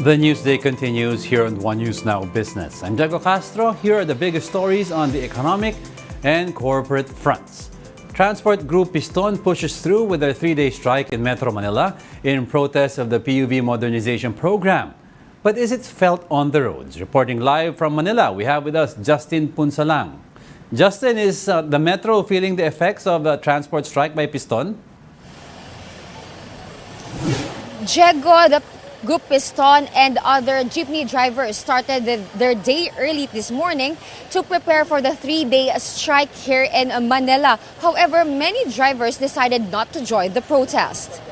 The news day continues here on One News Now Business. I'm Diego Castro. Here are the biggest stories on the economic and corporate fronts. Transport Group Piston pushes through with their 3-day strike in Metro Manila in protest of the PUV modernization program. But is it felt on the roads? Reporting live from Manila, we have with us Justin Punsalang. Justin, is the Metro feeling the effects of the transport strike by Piston? Diego, the Group Piston and other jeepney drivers started their day early this morning to prepare for the 3-day strike here in Manila. However, many drivers decided not to join the protest.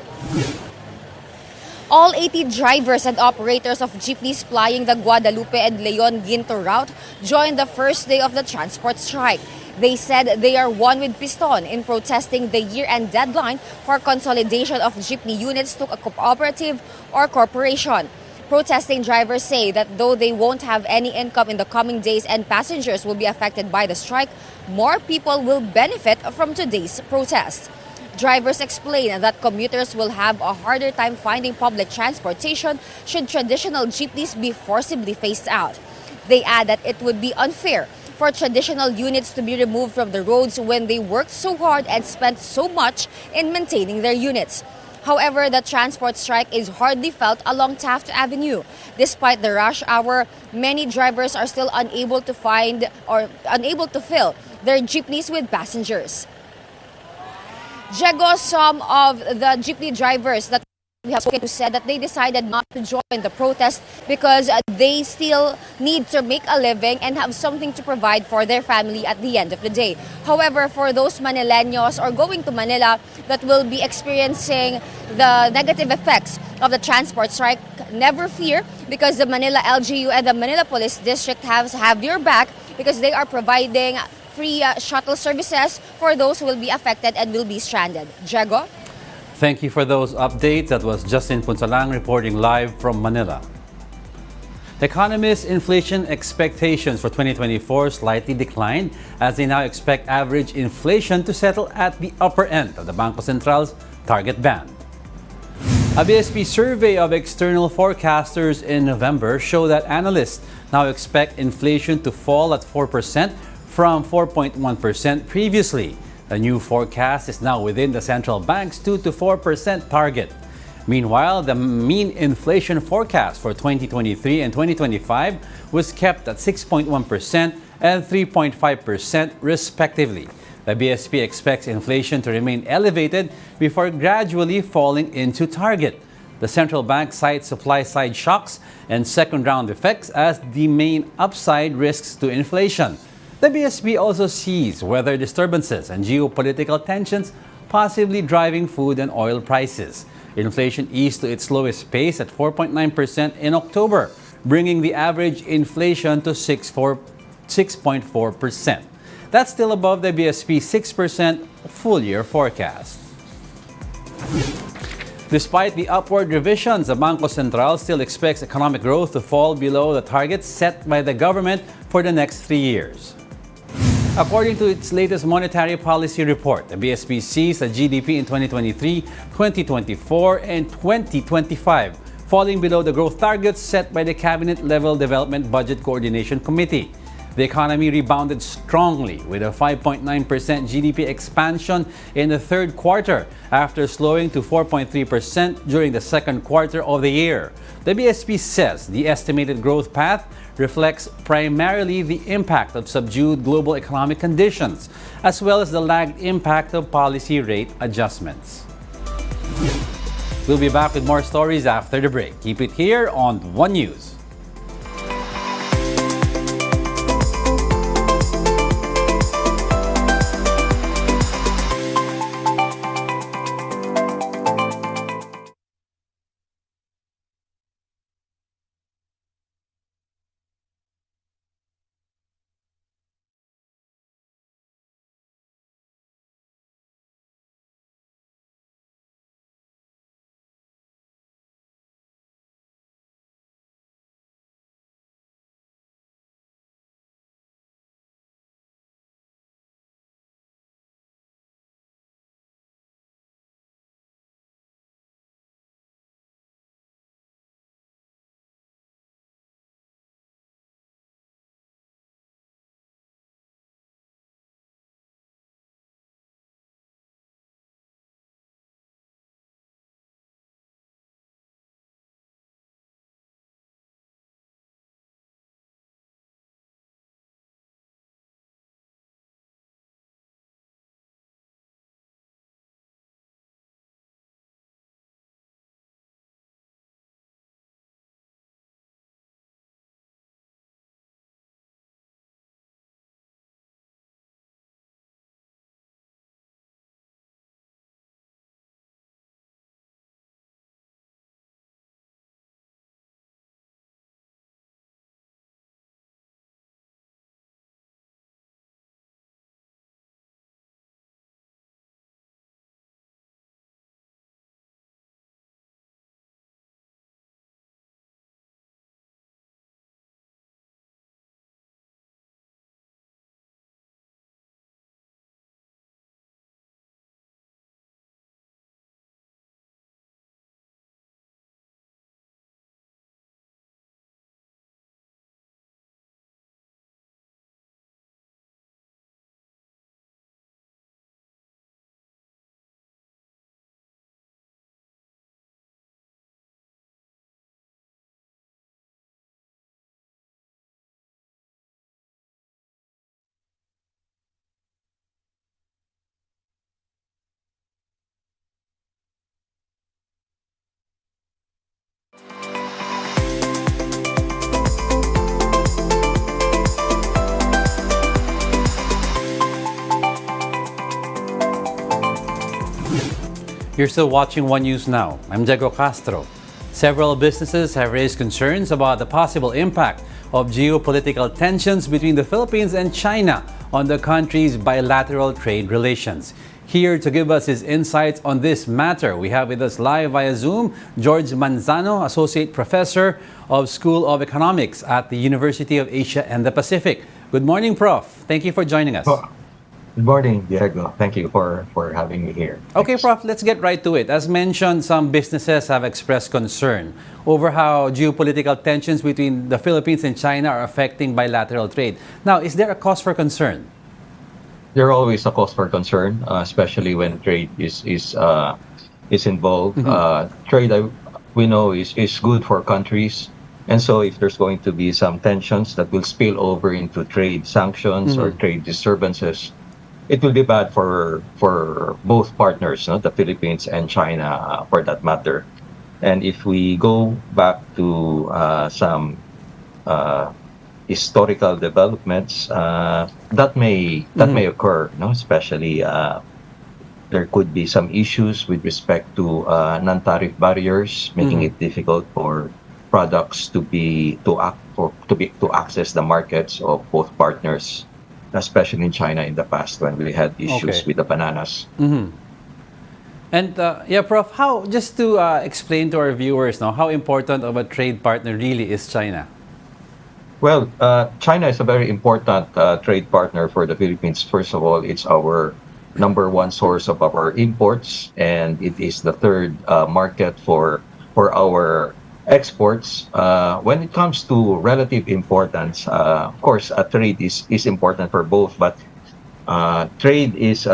All 80 drivers and operators of jeepneys plying the Guadalupe and Leon Ginto route joined the first day of the transport strike. They said they are one with Piston in protesting the year-end deadline for consolidation of jeepney units to a cooperative or corporation. Protesting drivers say that though they won't have any income in the coming days and passengers will be affected by the strike, more people will benefit from today's protest. Drivers explain that commuters will have a harder time finding public transportation should traditional jeepneys be forcibly phased out. They add that it would be unfair for traditional units to be removed from the roads when they worked so hard and spent so much in maintaining their units. However, the transport strike is hardly felt along Taft Avenue. Despite the rush hour, many drivers are still unable to fill their jeepneys with passengers. Diego, some of the jeepney drivers that we have spoken to said that they decided not to join the protest because they still need to make a living and have something to provide for their family at the end of the day. However, for those Manileños or going to Manila that will be experiencing the negative effects of the transport strike, never fear, because the Manila LGU and the Manila Police District have your back because they are providing free shuttle services for those who will be affected and will be stranded. Diego? Thank you for those updates. That was Justin Punsalang reporting live from Manila. Economists' inflation expectations for 2024 slightly declined as they now expect average inflation to settle at the upper end of the Bangko Central's target band. A BSP survey of external forecasters in November showed that analysts now expect inflation to fall at 4% from 4.1% previously. The new forecast is now within the central bank's 2 to 4% target. Meanwhile, the mean inflation forecast for 2023 and 2025 was kept at 6.1% and 3.5% respectively. The BSP expects inflation to remain elevated before gradually falling into target. The central bank cites supply-side shocks and second-round effects as the main upside risks to inflation. The BSP also sees weather disturbances and geopolitical tensions possibly driving food and oil prices. Inflation eased to its lowest pace at 4.9% in October, bringing the average inflation to 6.4%. That's still above the BSP 6% full-year forecast. Despite the upward revisions, the Bangko Central still expects economic growth to fall below the targets set by the government for the next 3 years. According to its latest monetary policy report, the BSP sees a GDP in 2023, 2024, and 2025 falling below the growth targets set by the Cabinet-Level Development Budget Coordination Committee. The economy rebounded strongly with a 5.9% GDP expansion in the third quarter after slowing to 4.3% during the second quarter of the year. The BSP says the estimated growth path reflects primarily the impact of subdued global economic conditions, as well as the lagged impact of policy rate adjustments. We'll be back with more stories after the break. Keep it here on One News. You're still watching One News Now. I'm Diego Castro. Several businesses have raised concerns about the possible impact of geopolitical tensions between the Philippines and China on the country's bilateral trade relations. Here to give us his insights on this matter, we have with us live via Zoom George Manzano, Associate Professor of School of Economics at the University of Asia and the Pacific. Good morning, Prof. Thank you for joining us. Good morning, Diego. Thank you for having me here. Okay, Prof, let's get right to it. As mentioned, some businesses have expressed concern over how geopolitical tensions between the Philippines and China are affecting bilateral trade. Now, is there a cause for concern? There's always a cause for concern, especially when trade is involved. Trade, we know, is good for countries. And so if there's going to be some tensions that will spill over into trade sanctions or trade disturbances, it will be bad for both partners, the Philippines and China, for that matter. And if we go back to some historical developments, that may occur, especially there could be some issues with respect to non-tariff barriers, making it difficult for products to access the markets of both partners, especially in China in the past when we had issues with the bananas. And Prof, how, just to explain to our viewers now, how important of a trade partner really is China? Well, China is a very important trade partner for the Philippines. First of all, it's our number one source of our imports, and it is the third market for our exports. When it comes to relative importance, of course, trade is important for both, but trade is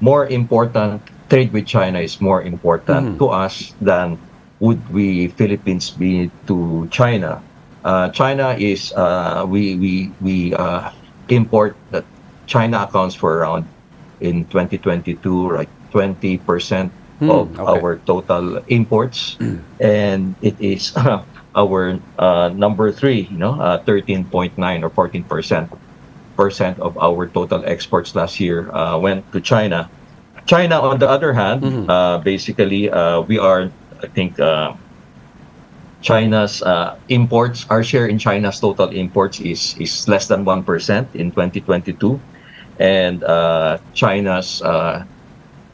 more important. Trade with China is more important to us than would we Philippines be to China. China is we import that China accounts for around in 2022 like 20% of our total imports, and it is our number three, 13.9 or 14% of our total exports last year went to China. China, on the other hand, basically we are, I think, China's imports, our share in China's total imports is less than 1% in 2022, and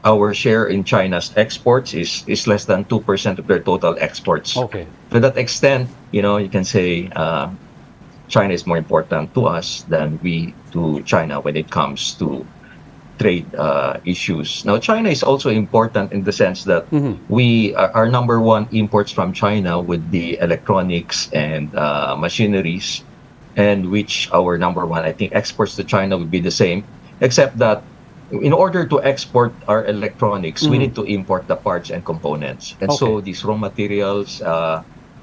our share in China's exports is less than 2% of their total exports. Okay. To that extent, you can say China is more important to us than we to China when it comes to trade issues. Now, China is also important in the sense that our number one imports from China would be electronics and machineries, and which our number one, I think, exports to China would be the same, except that in order to export our electronics, we need to import the parts and components. And so these raw materials,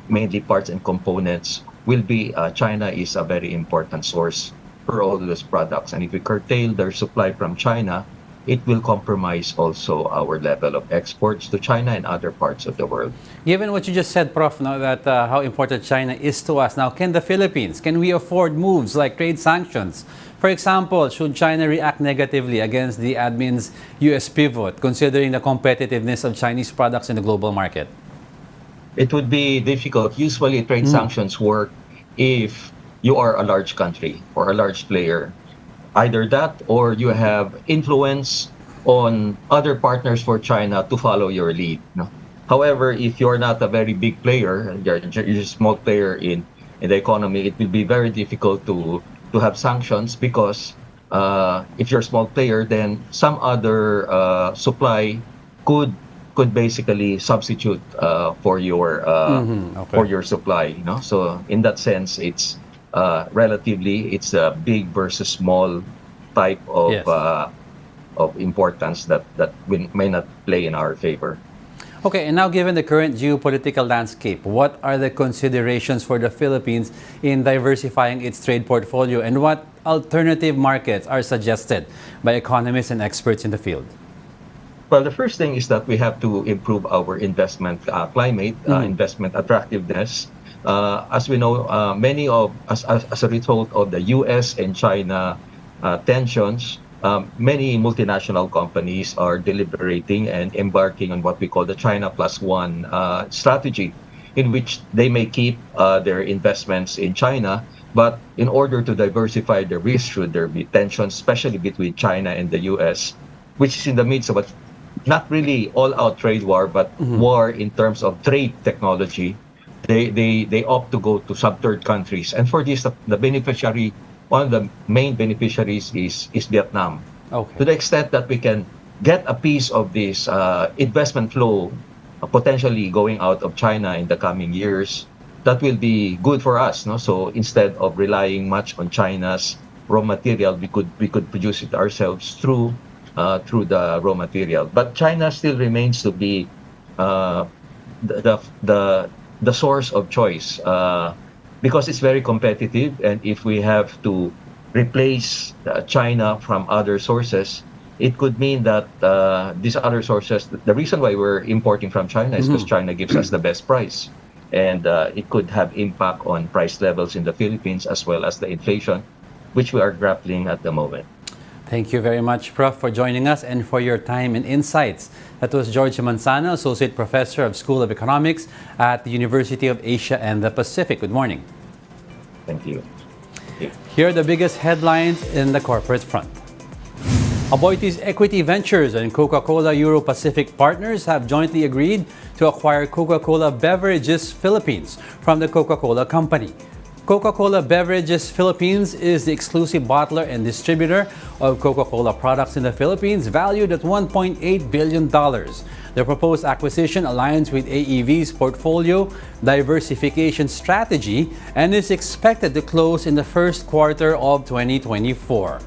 mainly parts and components, will be, China is a very important source for all those products. And if we curtail their supply from China, it will compromise also our level of exports to China and other parts of the world. Given what you just said, Prof, now that how important China is to us, now can the Philippines, can we afford moves like trade sanctions? For example, should China react negatively against the admin's US pivot, considering the competitiveness of Chinese products in the global market? It would be difficult. Usually trade sanctions work if you are a large country or a large player. Either that or you have influence on other partners for China to follow your lead. However, if you're not a very big player, you're a small player in the economy, it will be very difficult to have sanctions because if you're a small player, then some other supply could basically substitute for your supply. So in that sense, it's relatively, it's a big versus small type of importance that may not play in our favor. Okay, and now given the current geopolitical landscape, what are the considerations for the Philippines in diversifying its trade portfolio, and what alternative markets are suggested by economists and experts in the field? Well, the first thing is that we have to improve our investment climate, investment attractiveness. As we know, as a result of the U.S. and China tensions, many multinational companies are deliberating and embarking on what we call the China Plus One strategy, in which they may keep their investments in China, but in order to diversify the risk, should there be tensions, especially between China and the US, which is in the midst of a not really all-out trade war, but war in terms of trade technology, they opt to go to sub-third countries. And for this, the beneficiary, one of the main beneficiaries is Vietnam. Okay. To the extent that we can get a piece of this investment flow potentially going out of China in the coming years, that will be good for us. No? So instead of relying much on China's raw material, we could produce it ourselves through the raw material. But China still remains to be the source of choice because it's very competitive, and if we have to replace China from other sources, it could mean that these other sources, the reason why we're importing from China is because China gives us the best price, and it could have impact on price levels in the Philippines as well as the inflation, which we are grappling at the moment. Thank you very much, Prof, for joining us and for your time and insights. That was George Manzano, Associate Professor of School of Economics at the University of Asia and the Pacific. Good morning. Thank you. Here are the biggest headlines in the corporate front. Aboitiz Equity Ventures and Coca-Cola Euro-Pacific Partners have jointly agreed to acquire Coca-Cola Beverages Philippines from the Coca-Cola Company. Coca-Cola Beverages Philippines is the exclusive bottler and distributor of Coca-Cola products in the Philippines, valued at $1.8 billion. The proposed acquisition aligns with AEV's portfolio diversification strategy and is expected to close in the first quarter of 2024.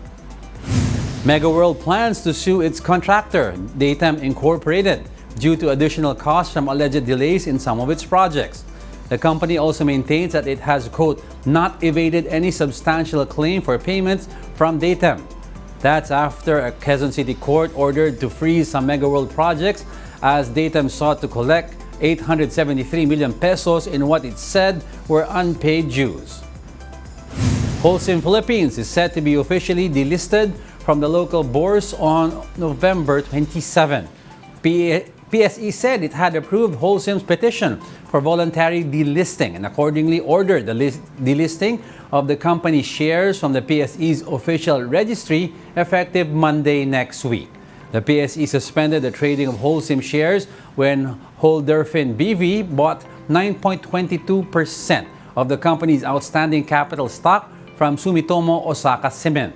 Megaworld plans to sue its contractor, Datem Incorporated, due to additional costs from alleged delays in some of its projects. The company also maintains that it has, quote, not evaded any substantial claim for payments from Datem. That's after a Quezon City court ordered to freeze some Megaworld projects as Datem sought to collect 873 million pesos in what it said were unpaid dues. Holcim Philippines is set to be officially delisted from the local bourse on November 27. PSE said it had approved Holcim's petition for voluntary delisting and accordingly ordered the delisting of the company's shares from the PSE's official registry effective Monday next week. The PSE suspended the trading of Holcim shares when Holderfin BV bought 9.22% of the company's outstanding capital stock from Sumitomo Osaka Cement.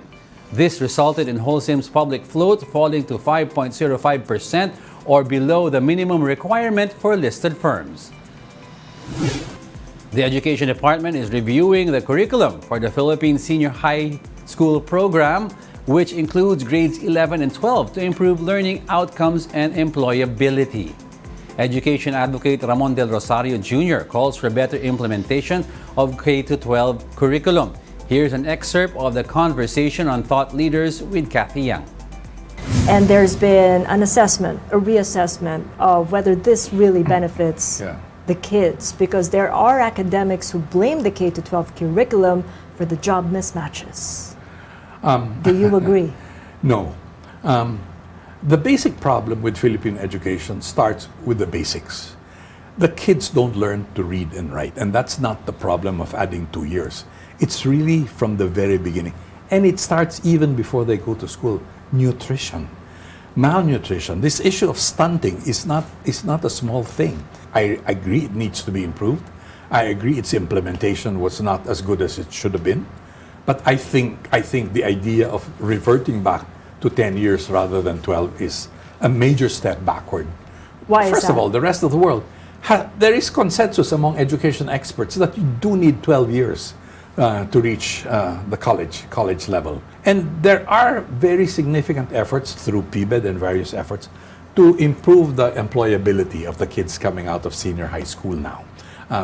This resulted in Holcim's public float falling to 5.05% or below the minimum requirement for listed firms. The Education Department is reviewing the curriculum for the Philippine Senior High School program, which includes grades 11 and 12 to improve learning outcomes and employability. Education advocate Ramon Del Rosario Jr. calls for better implementation of K-12 curriculum. Here's an excerpt of the conversation on thought leaders with Kathy Yang. And there's been an assessment, a reassessment of whether this really benefits the kids, because there are academics who blame the K-12 curriculum for the job mismatches. Do you agree? No. The basic problem with Philippine education starts with the basics. The kids don't learn to read and write, and that's not the problem of adding 2 years. It's really from the very beginning. And it starts even before they go to school. Nutrition, malnutrition. This issue of stunting is not a small thing. I agree it needs to be improved. I agree its implementation was not as good as it should have been. But I think the idea of reverting back to 10 years rather than 12 is a major step backward. Why is that? First of all, the rest of the world, there is consensus among education experts that you do need 12 years to reach the college level. And there are very significant efforts through PBED and various efforts to improve the employability of the kids coming out of senior high school now.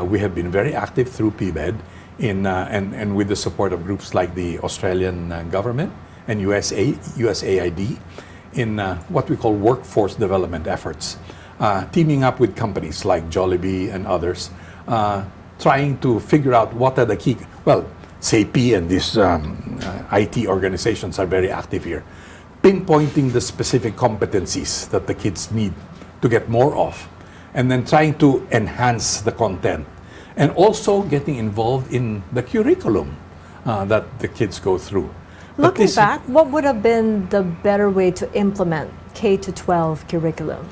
We have been very active through PBED and with the support of groups like the Australian government and USAID in what we call workforce development efforts, teaming up with companies like Jollibee and others, trying to figure out what are the key, CCEP and these IT organizations are very active here, pinpointing the specific competencies that the kids need to get more of, and then trying to enhance the content, and also getting involved in the curriculum that the kids go through. Looking back, what would have been the better way to implement K-12 curriculum?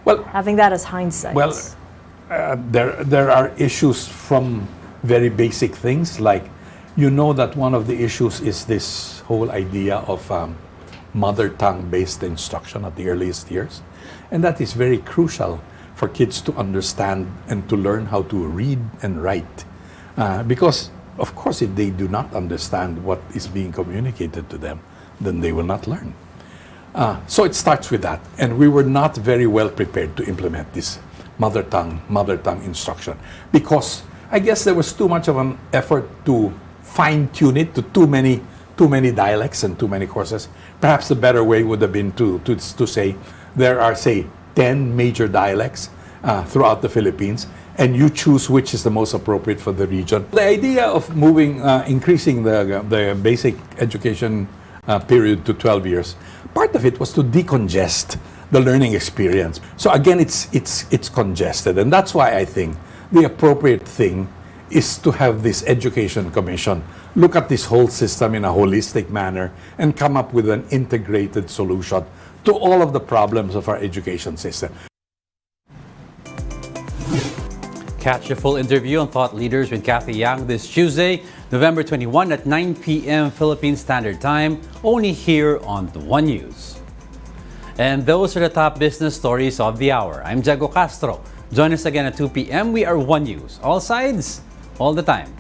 Well, having that as hindsight. Well, there are issues from very basic things, like you know that one of the issues is this whole idea of mother tongue based instruction at the earliest years, and that is very crucial for kids to understand and to learn how to read and write, because of course if they do not understand what is being communicated to them, then they will not learn. So it starts with that, and we were not very well prepared to implement this mother tongue instruction, because I guess there was too much of an effort to fine tune it to too many dialects and too many courses. Perhaps the better way would have been to say there are, say, 10 major dialects throughout the Philippines, and you choose which is the most appropriate for the region. The idea of increasing the basic education period to 12 years, part of it was to decongest the learning experience. So again, it's congested, and that's why I think the appropriate thing is to have this education commission look at this whole system in a holistic manner and come up with an integrated solution to all of the problems of our education system. Catch a full interview on Thought Leaders with Kathy Yang this Tuesday, November 21 at 9 p.m. Philippine Standard Time, only here on the One News. And those are the top business stories of the hour. I'm Jago Castro. Join us again at 2 p.m. We are One News. All sides, all the time.